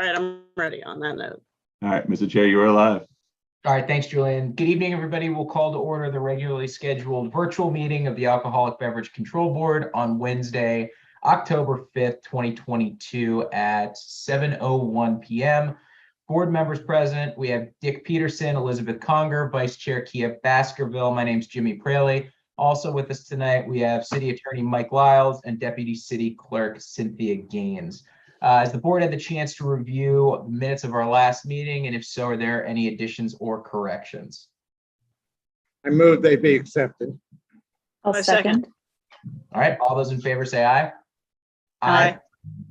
All right, I'm ready on that note. All right, Mr. Chair, you're alive. All right, thanks, Julian. Good evening, everybody. We'll call to order the regularly scheduled virtual meeting of the Alcoholic Beverage Control Board on Wednesday, October 5th, 2022 at 7:01 p.m. Board members present, we have Dick Peterson, Elizabeth Conger, Vice Chair Kia Baskerville. My name's Jimmy Praley. Also with us tonight, we have City Attorney Mike Lyles and Deputy City Clerk Cynthia Gaines. Has the board had the chance to review minutes of our last meeting? And if so, are there any additions or corrections? I move they be accepted. I'll second. All right, all those in favor say aye. Aye.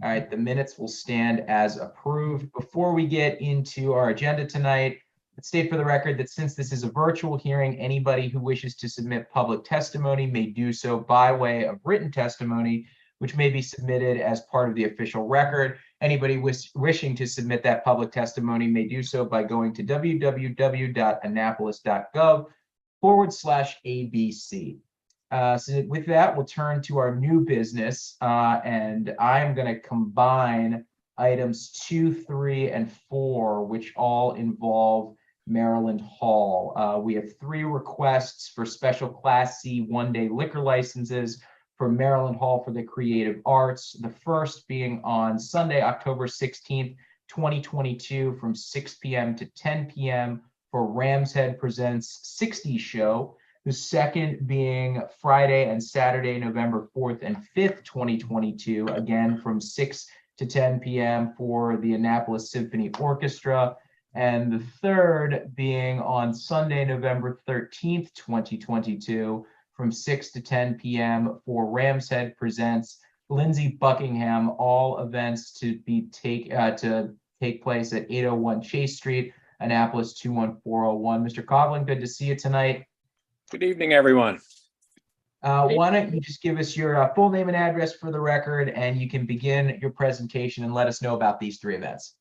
All right, the minutes will stand as approved. Before we get into our agenda tonight, let's state for the record that since this is a virtual hearing, anybody who wishes to submit public testimony may do so by way of written testimony, which may be submitted as part of the official record. Anybody wishing to submit that public testimony may do so by going to www.annapolis.gov/ABC. So with that, we'll turn to our new business, and I am going to combine items 2, 3, and 4, which all involve Maryland Hall. We have 3 requests for special Class C one-day liquor licenses for Maryland Hall for the Creative Arts. The first being on Sunday, October 16th, 2022 from 6 p.m. to 10 p.m. for Ram's Head Presents 60s Show. The second being Friday and Saturday, November 4th and 5th, 2022, again from 6 to 10 p.m. for the Annapolis Symphony Orchestra. And the third being on Sunday, November 13th, 2022, from 6 to 10 p.m. for Ram's Head Presents Lindsey Buckingham, all events to take place at 801 Chase Street, Annapolis 21401. Mr. Coughlin, good to see you tonight. Good evening, everyone. Why don't you just give us your full name and address for the record, and you can begin your presentation and let us know about these 3 events.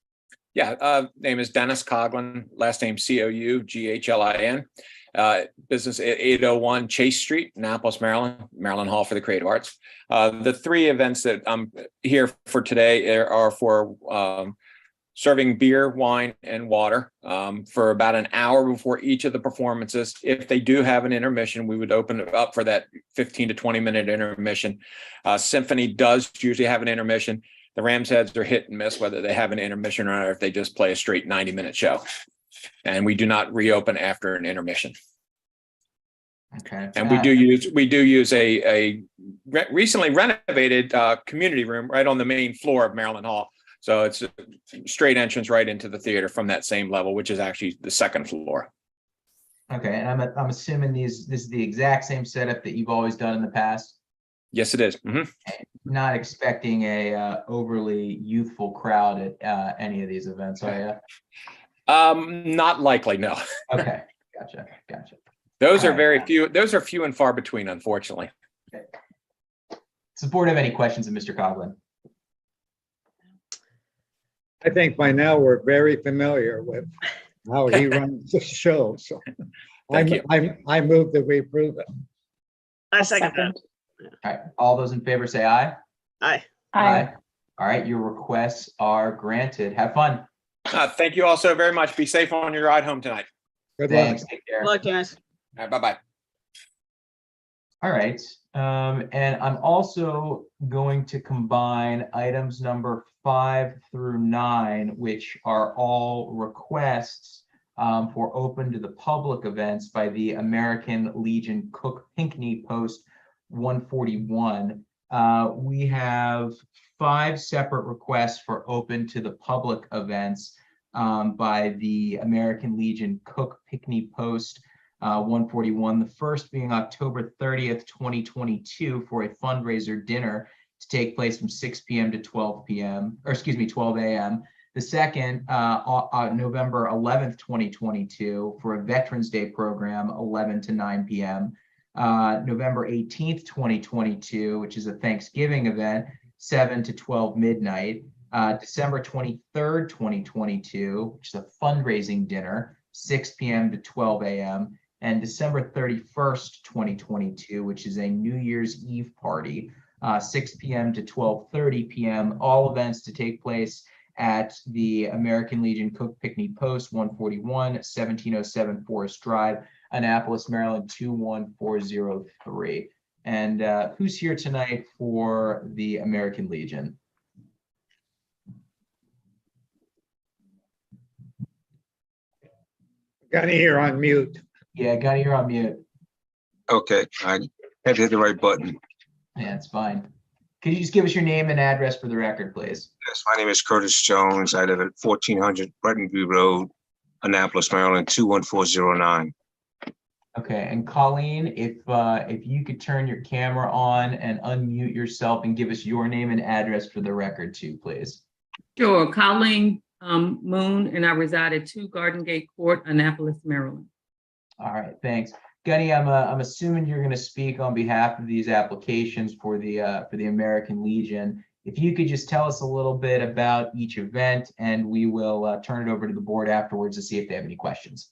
Yeah, name is Dennis Coughlin, last name Coughlin. Business at 801 Chase Street, Annapolis, Maryland, Maryland Hall for the Creative Arts. The 3 events that I'm here for today are for serving beer, wine, and water for about an hour before each of the performances. If they do have an intermission, we would open it up for that 15 to 20-minute intermission. Symphony does usually have an intermission. The Rams Heads are hit and miss whether they have an intermission or not, if they just play a straight 90-minute show. And we do not reopen after an intermission. Okay. And we do use a recently renovated community room right on the main floor of Maryland Hall. So it's a straight entrance right into the theater from that same level, which is actually the 2nd floor. Okay, and I'm assuming this is the exact same setup that you've always done in the past. Yes, it is. Mm-hmm. Not expecting a overly youthful crowd at any of these events, are you? Not likely, no. Okay, gotcha. Those are very few. Those are few and far between, unfortunately. Okay. Does the board have any questions of Mr. Coughlin? I think by now we're very familiar with how he runs the show. So I move that we approve it. I second that. All right, all those in favor say aye. Aye. Aye. All right, your requests are granted. Have fun. Thank you all so very much. Be safe on your ride home tonight. Good Thanks. luck. Take care. Look, guys. All right, bye-bye. All right, and I'm also going to combine items number 5 through 9, which are all requests for open to the public events by the American Legion Cook Pinckney Post 141. We have 5 separate requests for open to the public events by the American Legion Cook Pinckney Post 141. The first being October 30th, 2022 for a fundraiser dinner to take place from 6 p.m. to 12 p.m. or excuse me, 12 a.m. The second, November 11th, 2022 for a Veterans Day program, 11 to 9 p.m. November 18th, 2022, which is a Thanksgiving event, 7 to 12 midnight. December 23rd, 2022, which is a fundraising dinner, 6 p.m. to 12 a.m. And December 31st, 2022, which is a New Year's Eve party, 6 p.m. to 12:30 p.m. All events to take place at the American Legion Cook Pickney Post, 141, 1707 Forest Drive, Annapolis, Maryland, 21403. And who's here tonight for the American Legion? Got to hear on mute. Yeah, got you on mute. Okay, I had to hit the right button. Yeah, it's fine. Could you just give us your name and address for the record, please? Yes, my name is Curtis Jones. I live at 1400 Breton View Road, Annapolis, Maryland, 21409. Okay, and Colleen, if you could turn your camera on and unmute yourself and give us your name and address for the record too, please. Sure, Colleen Moon, and I reside at 2 Garden Gate Court, Annapolis, Maryland. All right, thanks. Gunny, I'm assuming you're going to speak on behalf of these applications for the American Legion. If you could just tell us a little bit about each event, and we will turn it over to the board afterwards to see if they have any questions.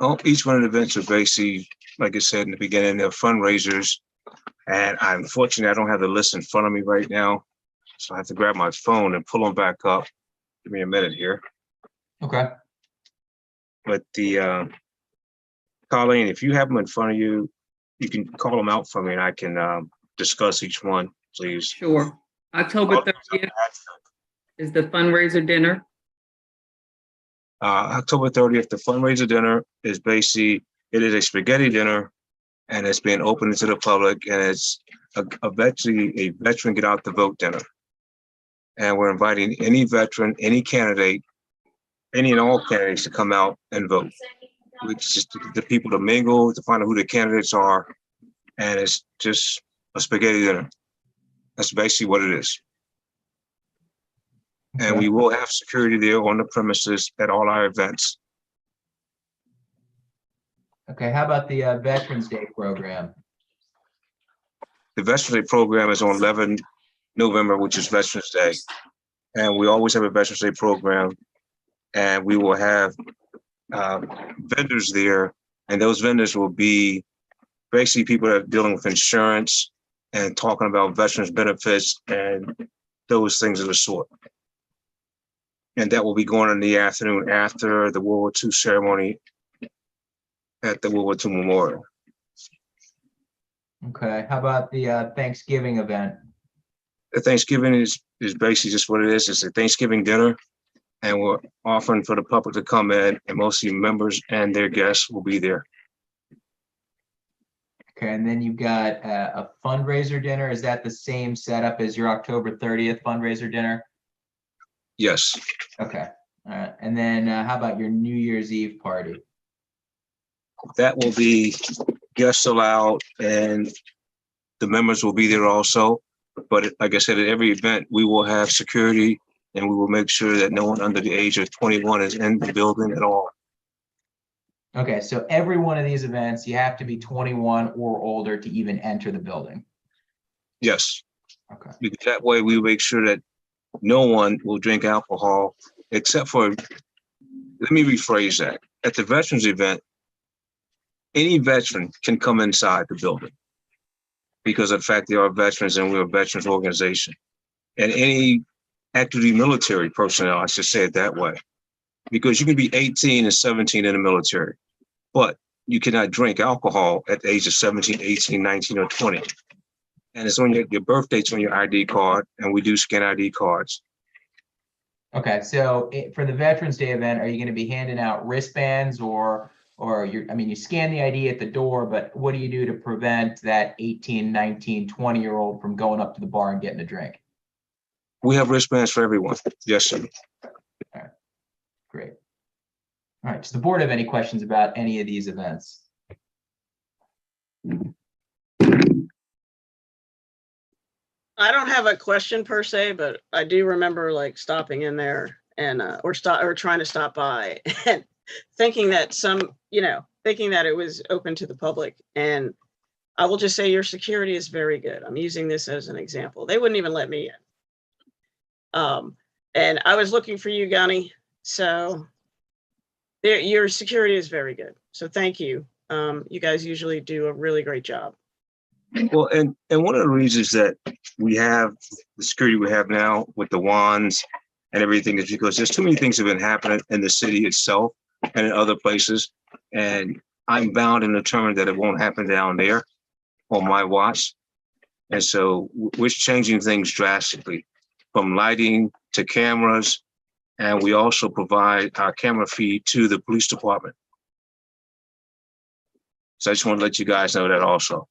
Oh, each one of the events are basically, like I said in the beginning, they're fundraisers. And unfortunately, I don't have the list in front of me right now. So I have to grab my phone and pull them back up. Give me a minute here. Okay. But the Colleen, if you have them in front of you, you can call them out for me and I can discuss each one, please. Sure. October 30th is the fundraiser dinner. October 30th, the fundraiser dinner is basically, it is a spaghetti dinner and it's being opened to the public, and it's eventually a veteran get out the vote dinner. And we're inviting any veteran, any candidate, any and all candidates to come out and vote. It's just the people to mingle, to find out who the candidates are. And it's just a spaghetti dinner. That's basically what it is. And Okay. we will have security there on the premises at all our events. Okay, how about the Veterans Day program? The Veterans Day program is on 11 November, which is Veterans Day. And we always have a Veterans Day program. And we will have vendors there. And those vendors will be basically people that are dealing with insurance and talking about veterans benefits and those things of the sort. And that will be going in the afternoon after the World War II ceremony at the World War II Memorial. Okay, how about the Thanksgiving event? The Thanksgiving is basically just what it is. It's a Thanksgiving dinner, and we're offering for the public to come in, and mostly members and their guests will be there. Okay, and then you've got a fundraiser dinner. Is that the same setup as your October 30th fundraiser dinner? Yes. Okay, all right. And then how about your New Year's Eve party? That will be guests allowed, and the members will be there also. But like I said, at every event, we will have security, and we will make sure that no one under the age of 21 is in the building at all. Okay, so every one of these events, you have to be 21 or older to even enter the building. Yes. Okay. Because that way we make sure that no one will drink alcohol except for, let me rephrase that. At the veterans event, any veteran can come inside the building because of the fact they are veterans and we're a veterans organization. And any active duty military personnel, I should say it that way, because you can be 18 and 17 in the military, but you cannot drink alcohol at the age of 17, 18, 19, or 20. And it's on your birth date's on your ID card, and we do scan ID cards. Okay, so for the Veterans Day event, are you going to be handing out wristbands or you scan the ID at the door, but what do you do to prevent that 18, 19, 20-year-old from going up to the bar and getting a drink? We have wristbands for everyone. Yes, sir. All right, great. All right, does the board have any questions about any of these events? I don't have a question per se, but I do remember like stopping in there and or trying to stop by and thinking that thinking that it was open to the public. And I will just say your security is very good. I'm using this as an example. They wouldn't even let me in. And I was looking for you, Gunny. So your security is very good. So thank you. You guys usually do a really great job. Well, and one of the reasons that we have the security we have now with the wands and everything is because there's too many things that have been happening in the city itself and in other places. And I'm bound and determined that it won't happen down there on my watch. And so we're changing things drastically, from lighting to cameras. And we also provide our camera feed to the police department. So I just want to let you guys know that also.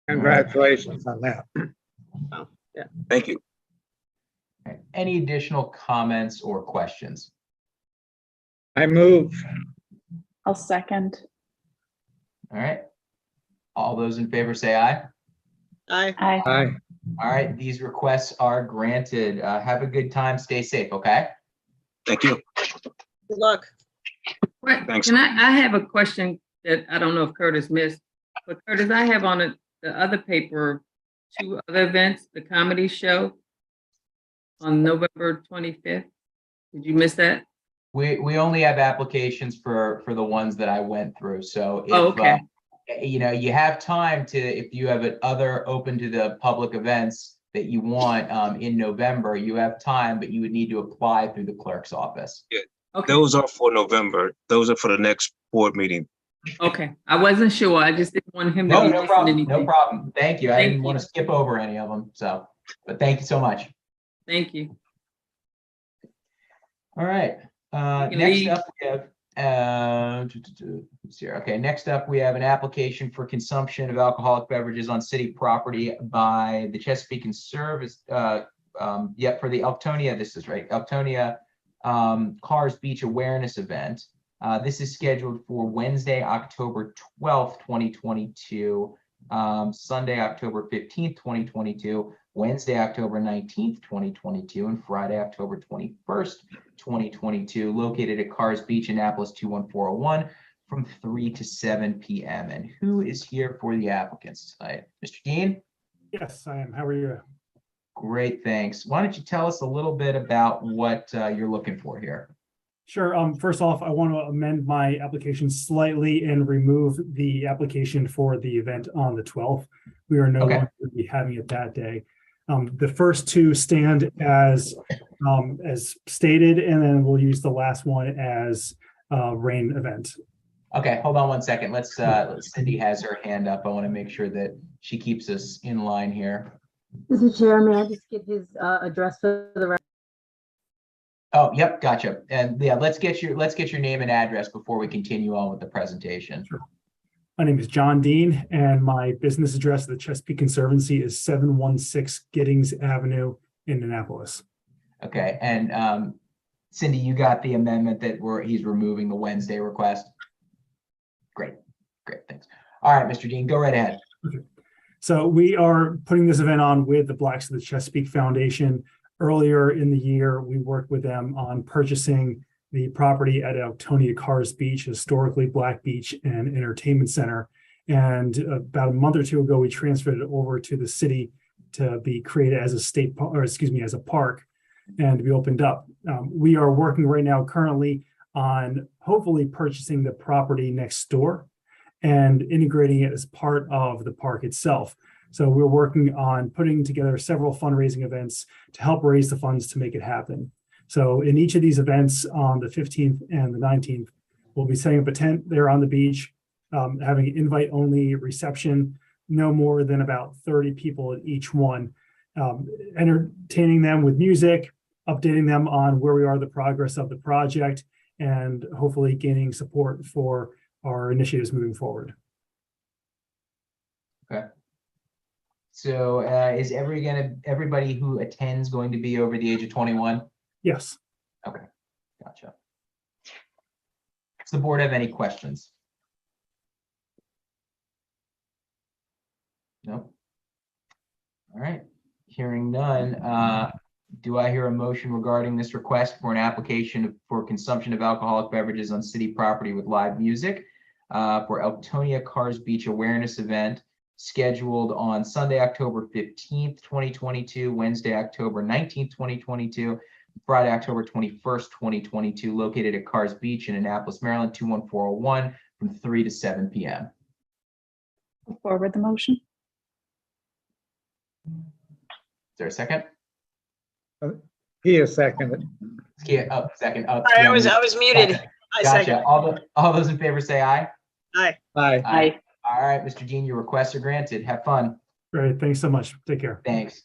Congratulations on that. Thank you. Okay. Any additional comments or questions? I move. I'll second. All right. All those in favor say aye. Aye. Aye. Aye. All right, these requests are granted. Have a good time. Stay safe, okay? Thank you. Good luck. Right, Thanks. Can I have a question that I don't know if Curtis missed, but Curtis, I have on it, the other paper, 2 other events, the comedy show on November 25th. Did you miss that? We only have applications for the ones that I went through. So if Oh, okay. you know, you have time to, if you have other open to the public events that you want in November, you have time, but you would need to apply through the clerk's office. Okay, Those are for November. Those are for the next board meeting. okay. I wasn't sure. I just didn't want him to No, be no missing problem. anything. No problem. Thank you. I Thank didn't want to you. skip over any of them. So, but thank you so much. Thank you. All right. can Next leave. up, we have let's see here. Okay, next up, we have an application for consumption of alcoholic beverages on city property by the Chesapeake and Service. For the Elktonia, this is right, Elktonia Cars Beach Awareness Event. This is scheduled for Wednesday, October 12th, 2022, Sunday, October 15th, 2022, Wednesday, October 19th, 2022, and Friday, October 21st, 2022, located at Cars Beach, Annapolis 21401 from 3 to 7 p.m. And who is here for the applicants tonight? Mr. Dean? Yes, I am. How are you? Great, thanks. Why don't you tell us a little bit about what you're looking for here? Sure. First off, I want to amend my application slightly and remove the application for the event on the 12th. We are no Okay. longer going to be having it that day. The first 2 stand as stated, and then we'll use the last one as rain event. Okay, hold on one second. Let's Cindy has her hand up. I want to make sure that she keeps us in line here. Mr. Chair, may I just get his address for the record? Oh, yep, gotcha. And yeah, let's get your name and address before we continue on with the presentation. Sure. My name is John Dean, and my business address at the Chesapeake Conservancy is 716 Giddings Avenue in Annapolis. Okay, and Cindy, you got the amendment that he's removing the Wednesday request? Great, thanks. All right, Mr. Dean, go right ahead. Okay. So we are putting this event on with the Blacks of the Chesapeake Foundation. Earlier in the year, we worked with them on purchasing the property at Elktonia Cars Beach, historically Black Beach and Entertainment Center. And about a month or 2 ago, we transferred it over to the city to be created as as a park and to be opened up. We are working right now currently on hopefully purchasing the property next door and integrating it as part of the park itself. So we're working on putting together several fundraising events to help raise the funds to make it happen. So in each of these events on the 15th and the 19th, we'll be setting up a tent there on the beach, having an invite-only reception, no more than about 30 people at each one, entertaining them with music, updating them on where we are, the progress of the project, and hopefully gaining support for our initiatives moving forward. Okay. So is everybody who attends going to be over the age of 21? Yes. Okay, gotcha. Does the board have any questions? No. All right, hearing none. Do I hear a motion regarding this request for an application for consumption of alcoholic beverages on city property with live music for Elktonia Cars Beach Awareness Event scheduled on Sunday, October 15th, 2022, Wednesday, October 19th, 2022, Friday, October 21st, 2022, located at Cars Beach in Annapolis, Maryland, 21401 from 3 to 7 p.m. I'll forward the motion. Is there a second? He is seconded. Yeah, up, second, up. Sorry, I was muted. I second. Gotcha. All those in favor say aye. Aye. Aye. Aye. All right, Mr. Jean, your requests are granted. Have fun. Great, thanks so much. Take care. Thanks.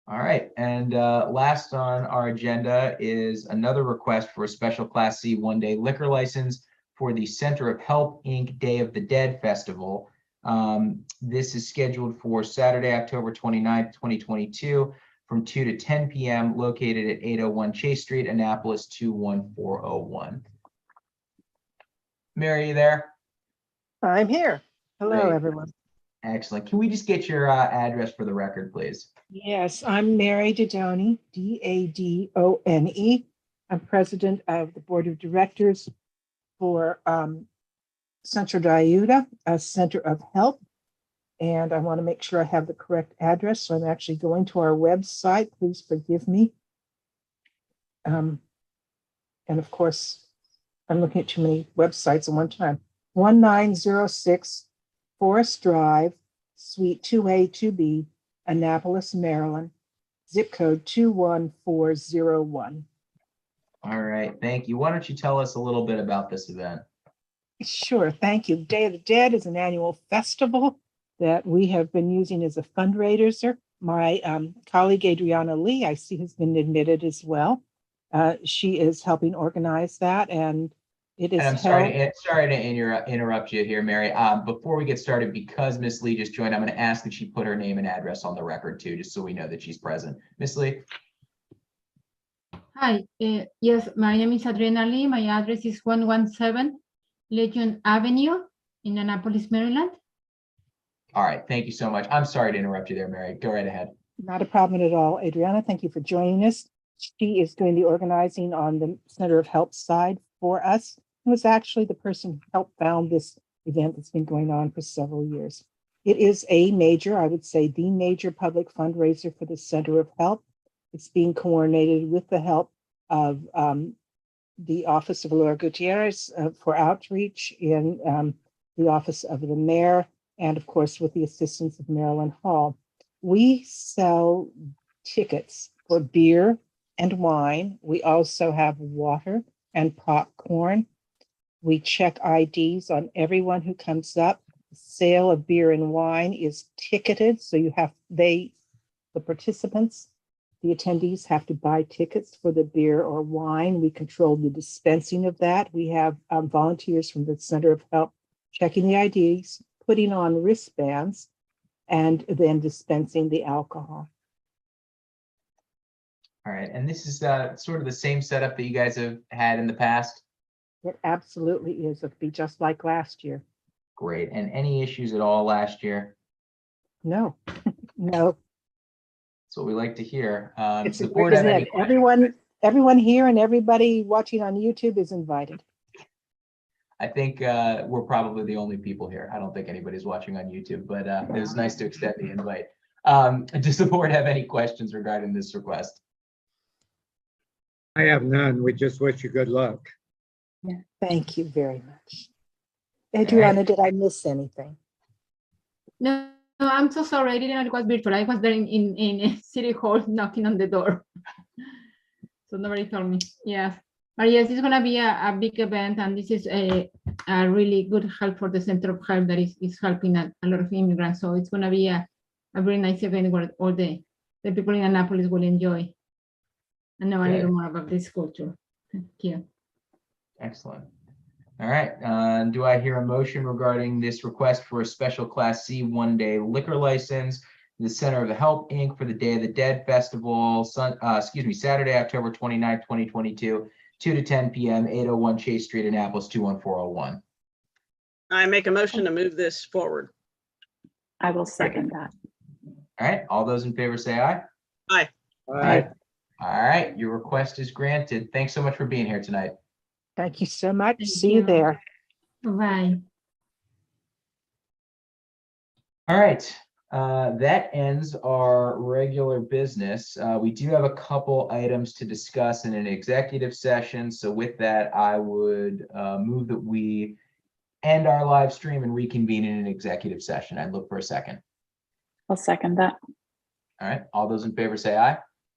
All right, and last on our agenda is another request for a special Class C one-day liquor license for the Center of Help, Inc. Day of the Dead Festival. This is scheduled for Saturday, October 29th, 2022, from 2 to 10 p.m., located at 801 Chase Street, Annapolis 21401. Mary, are you there? I'm here. Hello, Great. everyone. Excellent. Can we just get your address for the record, please? Yes, I'm Mary Didone, D-A-D-O-N-E. I'm president of the Board of Directors for Centro de Ayuda, a Center of Help. And I want to make sure I have the correct address. So I'm actually going to our website. Please forgive me. And of course, I'm looking at too many websites at one time. 1906 Forest Drive, Suite 2A, 2B, Annapolis, Maryland, zip code 21401. All right, thank you. Why don't you tell us a little bit about this event? Sure, thank you. Day of the Dead is an annual festival that we have been using as a fundraiser. My colleague Adriana Lee, I see, has been admitted as well. She is helping organize that, and it is And I'm held. sorry to interrupt you here, Mary. Before we get started, because Miss Lee just joined, I'm going to ask that she put her name and address on the record too, just so we know that she's present. Miss Lee. Hi, yes, my name is Adriana Lee. My address is 117 Legion Avenue in Annapolis, Maryland. All right, thank you so much. I'm sorry to interrupt you there, Mary. Go right ahead. Not a problem at all. Adriana, thank you for joining us. She is doing the organizing on the Center of Help side for us. It was actually the person who helped found this event that's been going on for several years. It is a major, I would say, the major public fundraiser for the Center of Help. It's being coordinated with the help of the Office of Laura Gutierrez for outreach in the Office of the Mayor, and of course, with the assistance of Marilyn Hall. We sell tickets for beer and wine. We also have water and popcorn. We check IDs on everyone who comes up. The sale of beer and wine is ticketed, so the participants, the attendees have to buy tickets for the beer or wine. We control the dispensing of that. We have volunteers from the Center of Help checking the IDs, putting on wristbands, and then dispensing the alcohol. All right, and this is sort of the same setup that you guys have had in the past? It absolutely is. It'll be just like last year. Great, and any issues at all last year? No, no. That's what we like to hear. It's Does the board have any everyone here and everybody watching on YouTube is invited. I think we're probably the only people here. I don't think anybody's watching on YouTube, but it was nice to extend the invite. Does the board have any questions regarding this request? I have none. We just wish you good luck. Yeah, thank you very much. Adriana, did I miss anything? No, I'm so sorry. I didn't know it was virtual. I was there in City Hall knocking on the door. So nobody told me. Yeah. But yes, it's going to be a big event, and this is a really good help for the Center of Help that is helping a lot of immigrants. So it's going to be a very nice event where all the people in Annapolis will enjoy and know a little more about this culture. Thank you. Excellent. All right. Do I hear a motion regarding this request for a special Class C one-day liquor license, the Center of the Help, Inc. for the Day of the Dead Festival, Saturday, October 29th, 2022, 2 to 10 p.m., 801 Chase Street, Annapolis, 21401. I make a motion to move this forward. I will second that. All right. All those in favor say aye. Aye. Aye. All right. Your request is granted. Thanks so much for being here tonight. Thank you so much. Thank See you you. there. Bye. All right. That ends our regular business. We do have a couple items to discuss in an executive session. So with that, I would move that we end our live stream and reconvene in an executive session. I'd look for a second. I'll second that. All right, all those in favor say aye.